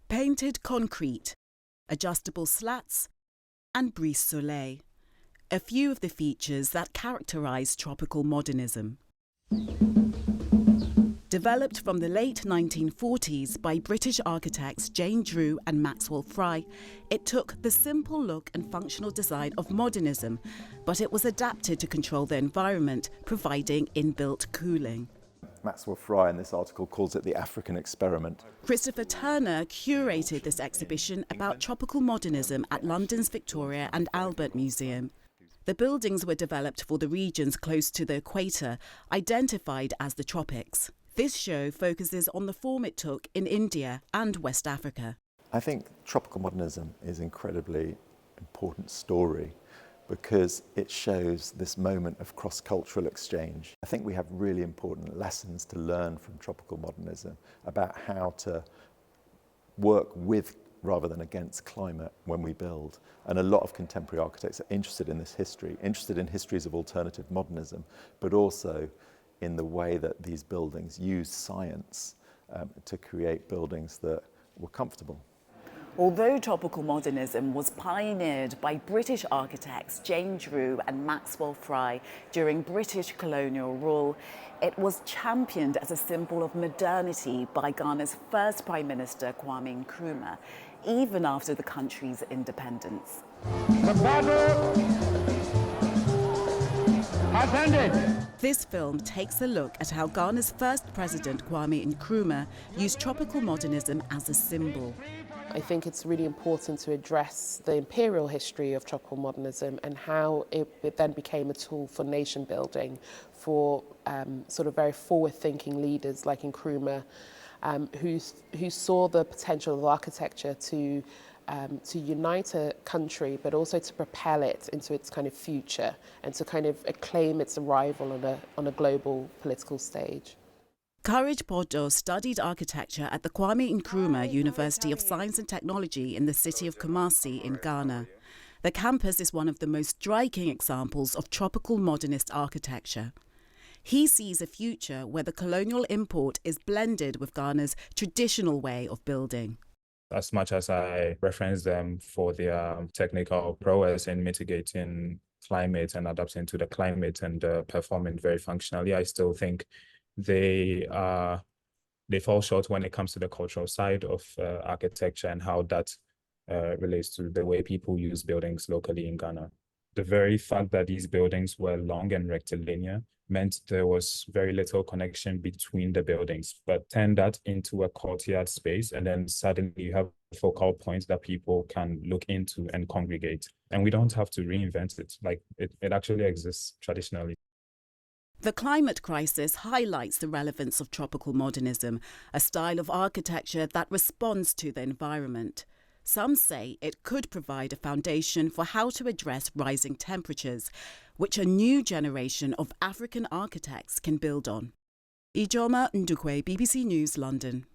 painted concrete, adjustable slats, and brise-soleil, a few of the features that characterize tropical modernism. Developed from the late 1940s by British architects Jane Drew and Maxwell Fry, it took the simple look and functional design of modernism, but it was adapted to control the environment, providing inbuilt cooling. Maxwell Fry in this article calls it the African experiment. Christopher Turner curated this exhibition about tropical modernism at London's Victoria and Albert Museum. The buildings were developed for the regions close to the equator, identified as the tropics. This show focuses on the form it took in India and West Africa. I think tropical modernism is an incredibly important story because it shows this moment of cross-cultural exchange. I think we have really important lessons to learn from tropical modernism about how to work with rather than against climate when we build. And a lot of contemporary architects are interested in this history, interested in histories of alternative modernism, but also in the way that these buildings use science to create buildings that were comfortable. Although tropical modernism was pioneered by British architects Jane Drew and Maxwell Fry during British colonial rule, it was championed as a symbol of modernity by Ghana's first Prime Minister Kwame Nkrumah, even after the country's independence. The battle has ended. This film takes a look at how Ghana's first president, Kwame Nkrumah, used tropical modernism as a symbol. I think it's really important to address the imperial history of tropical modernism and how it then became a tool for nation building for sort of very forward-thinking leaders like Nkrumah, who saw the potential of architecture to unite a country, but also to propel it into its kind of future and to kind of acclaim its arrival on a global political stage. Courage Podo studied architecture at the Kwame Nkrumah University of Science and Technology in the city of Kumasi in Ghana. The campus is one of the most striking examples of tropical modernist architecture. He sees a future where the colonial import is blended with Ghana's traditional way of building. As much as I reference them for their technical prowess in mitigating climate and adapting to the climate and performing very functionally, I still think they fall short when it comes to the cultural side of architecture and how that relates to the way people use buildings locally in Ghana. The very fact that these buildings were long and rectilinear meant there was very little connection between the buildings, but turn that into a courtyard space and then suddenly you have a focal point that people can look into and congregate. And we don't have to reinvent it, like it actually exists traditionally. The climate crisis highlights the relevance of tropical modernism, a style of architecture that responds to the environment. Some say it could provide a foundation for how to address rising temperatures, which a new generation of African architects can build on. Ijoma Ndukwe, BBC News, London.